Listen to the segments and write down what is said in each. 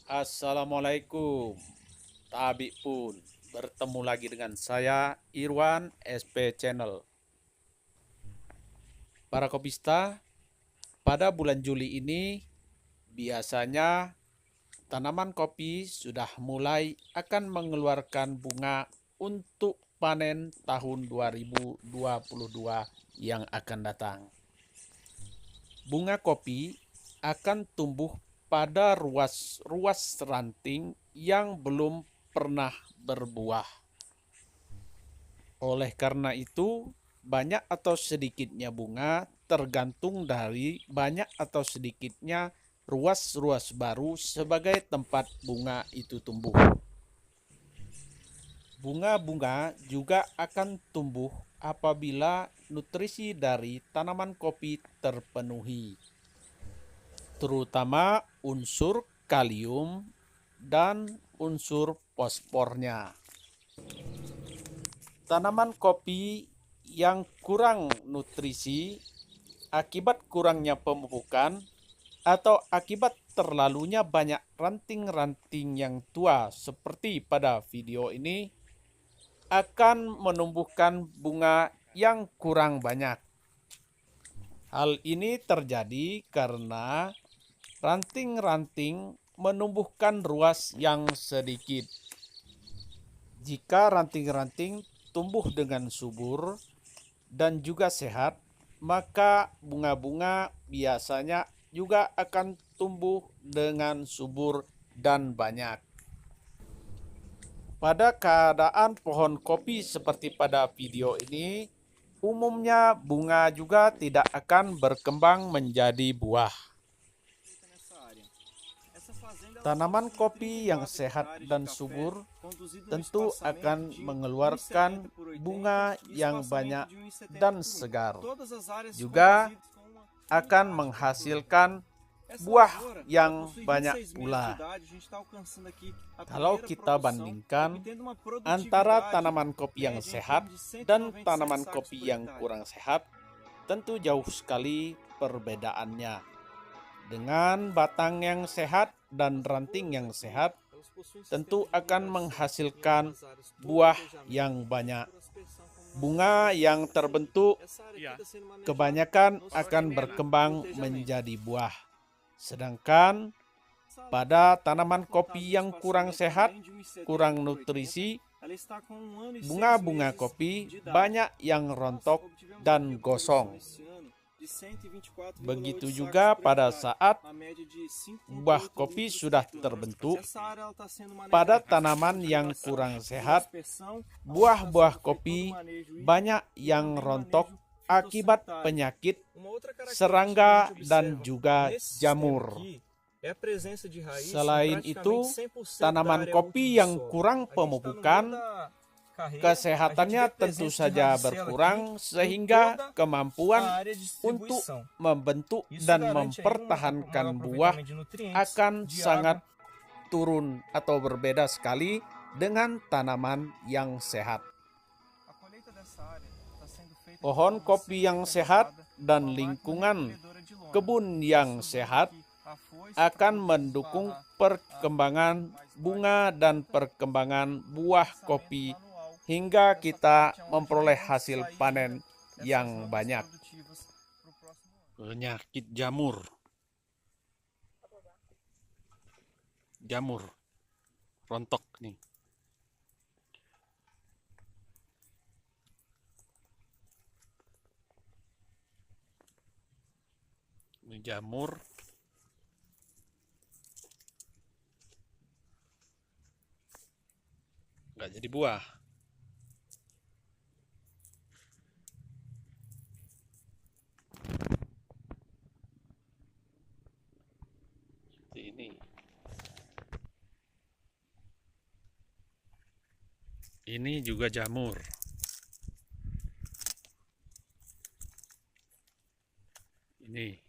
Assalamualaikum. Tabi pun bertemu lagi dengan saya Irwan SP Channel. Para kopista, pada bulan Juli ini biasanya tanaman kopi sudah mulai akan mengeluarkan bunga untuk panen tahun 2022 yang akan datang. Bunga kopi akan tumbuh pada ruas-ruas ranting yang belum pernah berbuah. Oleh karena itu, banyak atau sedikitnya bunga tergantung dari banyak atau sedikitnya ruas-ruas baru sebagai tempat bunga itu tumbuh. Bunga-bunga juga akan tumbuh apabila nutrisi dari tanaman kopi terpenuhi, terutama unsur kalium dan unsur fosfornya. Tanaman kopi yang kurang nutrisi akibat kurangnya pemupukan atau akibat terlalunya banyak ranting-ranting yang tua seperti pada video ini akan menumbuhkan bunga yang kurang banyak. Hal ini terjadi karena ranting-ranting menumbuhkan ruas yang sedikit. Jika ranting-ranting tumbuh dengan subur dan juga sehat, maka bunga-bunga biasanya juga akan tumbuh dengan subur dan banyak. Pada keadaan pohon kopi seperti pada video ini, umumnya bunga juga tidak akan berkembang menjadi buah. Tanaman kopi yang sehat dan subur tentu akan mengeluarkan bunga yang banyak dan segar. Juga akan menghasilkan buah yang banyak pula. Kalau kita bandingkan antara tanaman kopi yang sehat dan tanaman kopi yang kurang sehat, tentu jauh sekali perbedaannya. Dengan batang yang sehat dan ranting yang sehat, tentu akan menghasilkan buah yang banyak. Bunga yang terbentuk kebanyakan akan berkembang menjadi buah. Sedangkan pada tanaman kopi yang kurang sehat, kurang nutrisi, bunga-bunga kopi banyak yang rontok dan gosong. Begitu juga pada saat buah kopi sudah terbentuk, pada tanaman yang kurang sehat, buah-buah kopi banyak yang rontok akibat penyakit, serangga, dan juga jamur. Selain itu, tanaman kopi yang kurang pemupukan, kesehatannya tentu saja berkurang sehingga kemampuan untuk membentuk dan mempertahankan buah akan sangat turun atau berbeda sekali dengan tanaman yang sehat. Pohon kopi yang sehat dan lingkungan kebun yang sehat akan mendukung perkembangan bunga dan perkembangan buah kopi hingga kita memperoleh hasil panen yang banyak. Penyakit jamur. Jamur rontok nih. Ini jamur. Nggak jadi buah. Seperti ini. Ini juga jamur. Ini.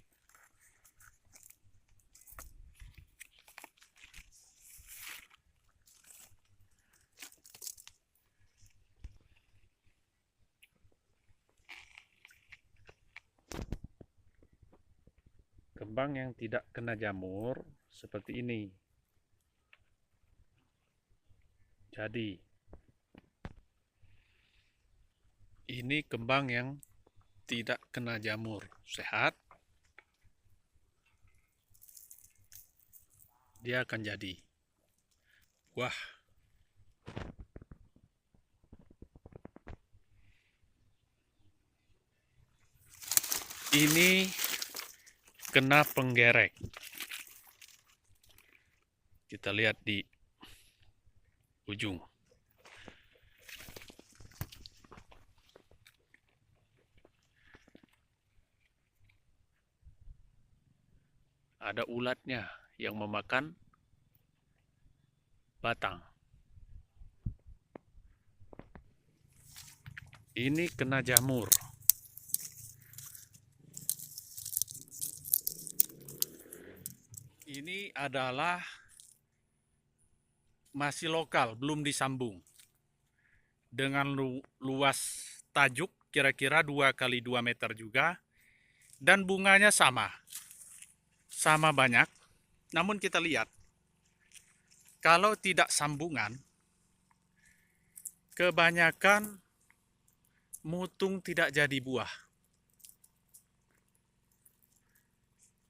Kembang yang tidak kena jamur seperti ini. Jadi, ini kembang yang tidak kena jamur, sehat, dia akan jadi buah. Ini kena penggerek. Kita lihat di ujung. Ada ulatnya yang memakan batang. Ini kena jamur. Ini adalah masih lokal, belum disambung. Dengan luas tajuk kira-kira 2 kali 2 meter juga. Dan bunganya sama banyak. Namun kita lihat, kalau tidak sambungan, kebanyakan mutung tidak jadi buah.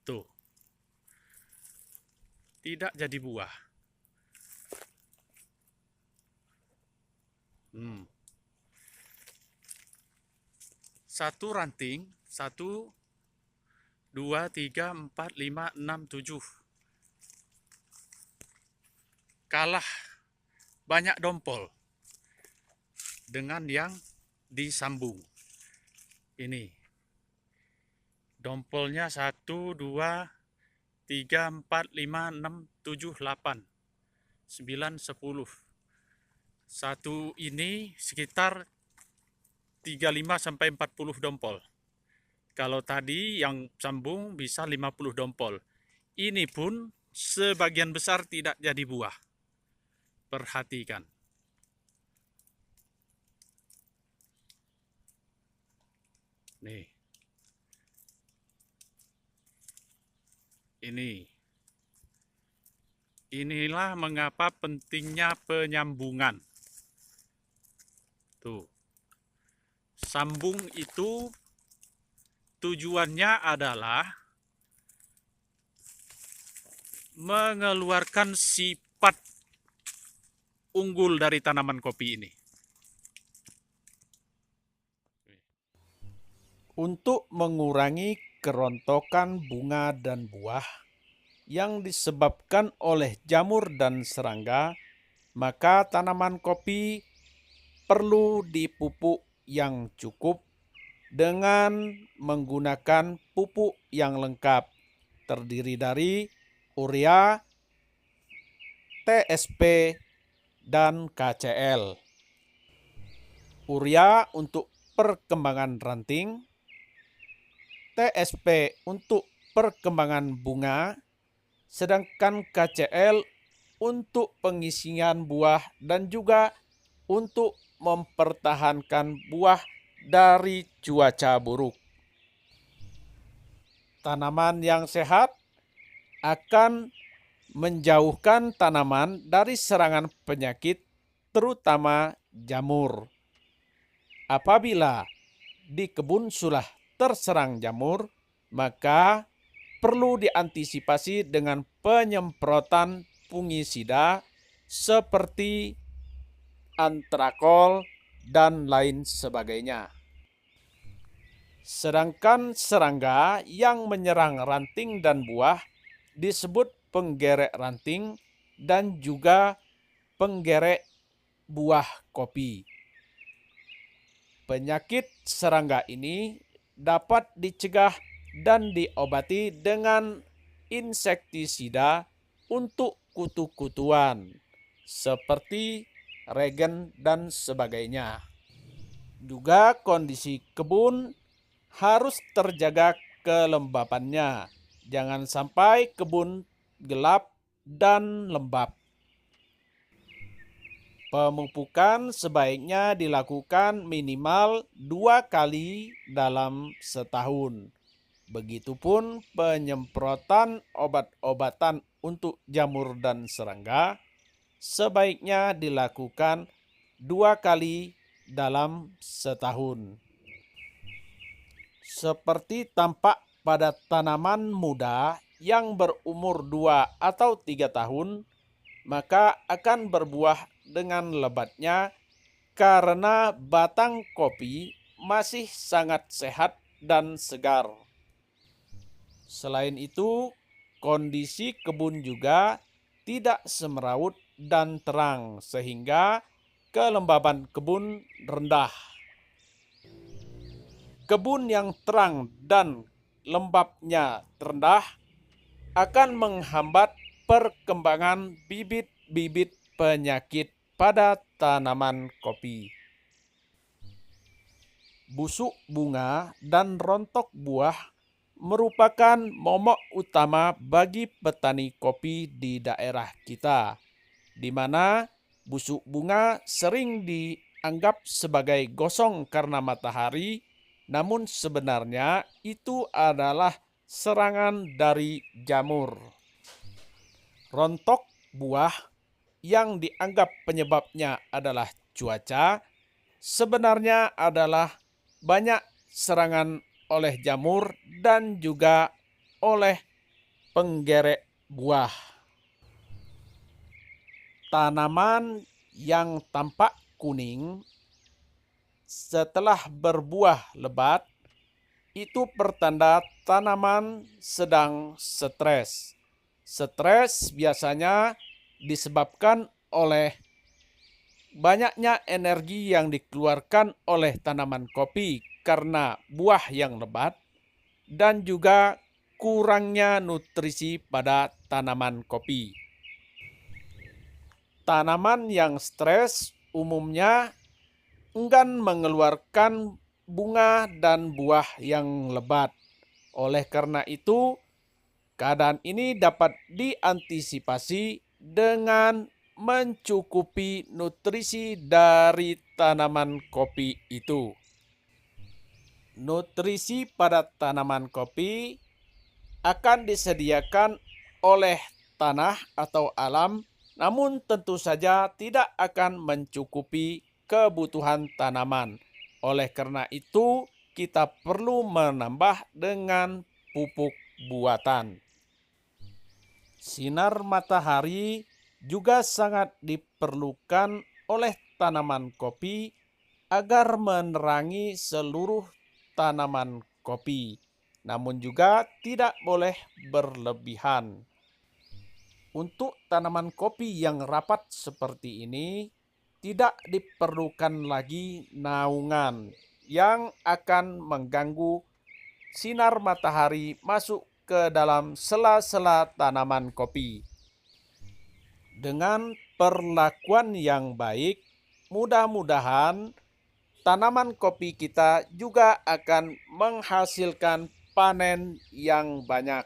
Tuh. Tidak jadi buah. Satu ranting, 1, 2, 3, 4, 5, 6, 7. Kalah banyak dompol dengan yang disambung. Ini. Dompolnya 1, 2, 3, 4, 5, 6, 7, 8, 9, 10. Satu ini sekitar 35 sampai 40 dompol. Kalau tadi yang sambung bisa 50 dompol. Ini pun sebagian besar tidak jadi buah. Perhatikan. Nih. Ini. Inilah mengapa pentingnya penyambungan. Tuh. Sambung itu tujuannya adalah mengeluarkan sifat unggul dari tanaman kopi ini. Untuk mengurangi kerontokan bunga dan buah yang disebabkan oleh jamur dan serangga, maka tanaman kopi perlu dipupuk yang cukup dengan menggunakan pupuk yang lengkap, terdiri dari urea, TSP, dan KCL. Urea untuk perkembangan ranting, TSP untuk perkembangan bunga, sedangkan KCL untuk pengisian buah dan juga untuk mempertahankan buah dari cuaca buruk. Tanaman yang sehat akan menjauhkan tanaman dari serangan penyakit, terutama jamur. Apabila di kebun sudah terserang jamur, maka perlu diantisipasi dengan penyemprotan fungisida seperti antrakol dan lain sebagainya. Sedangkan serangga yang menyerang ranting dan buah disebut penggerek ranting dan juga penggerek buah kopi. Penyakit serangga ini dapat dicegah dan diobati dengan insektisida untuk kutu-kutuan seperti regen dan sebagainya. Juga kondisi kebun harus terjaga kelembapannya. Jangan sampai kebun gelap dan lembab. Pemupukan sebaiknya dilakukan minimal 2 kali dalam setahun. Begitupun penyemprotan obat-obatan untuk jamur dan serangga sebaiknya dilakukan 2 kali dalam setahun. Seperti tampak pada tanaman muda yang berumur 2 atau 3 tahun, maka akan berbuah dengan lebatnya karena batang kopi masih sangat sehat dan segar. Selain itu, kondisi kebun juga tidak semeraut dan terang sehingga kelembaban kebun rendah. Kebun yang terang dan lembabnya rendah akan menghambat perkembangan bibit-bibit penyakit pada tanaman kopi. Busuk bunga dan rontok buah merupakan momok utama bagi petani kopi di daerah kita, di mana busuk bunga sering dianggap sebagai gosong karena matahari, namun sebenarnya itu adalah serangan dari jamur. Rontok buah yang dianggap penyebabnya adalah cuaca, sebenarnya adalah banyak serangan oleh jamur dan juga oleh penggerek buah. Tanaman yang tampak kuning setelah berbuah lebat itu pertanda tanaman sedang stres. Stres biasanya disebabkan oleh banyaknya energi yang dikeluarkan oleh tanaman kopi karena buah yang lebat dan juga kurangnya nutrisi pada tanaman kopi. Tanaman yang stres umumnya enggan mengeluarkan bunga dan buah yang lebat. Oleh karena itu, keadaan ini dapat diantisipasi dengan mencukupi nutrisi dari tanaman kopi itu. Nutrisi pada tanaman kopi akan disediakan oleh tanah atau alam, namun tentu saja tidak akan mencukupi kebutuhan tanaman. Oleh karena itu, kita perlu menambah dengan pupuk buatan. Sinar matahari juga sangat diperlukan oleh tanaman kopi agar menerangi seluruh tanaman kopi, namun juga tidak boleh berlebihan. Untuk tanaman kopi yang rapat seperti ini, tidak diperlukan lagi naungan yang akan mengganggu sinar matahari masuk ke dalam sela-sela tanaman kopi. Dengan perlakuan yang baik, mudah-mudahan tanaman kopi kita juga akan menghasilkan panen yang banyak.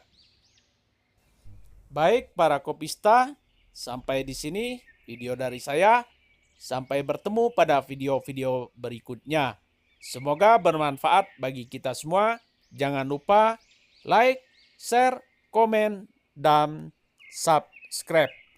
Baik para kopista, sampai di sini video dari saya. Sampai bertemu pada video-video berikutnya. Semoga bermanfaat bagi kita semua. Jangan lupa like, share, komen, dan subscribe.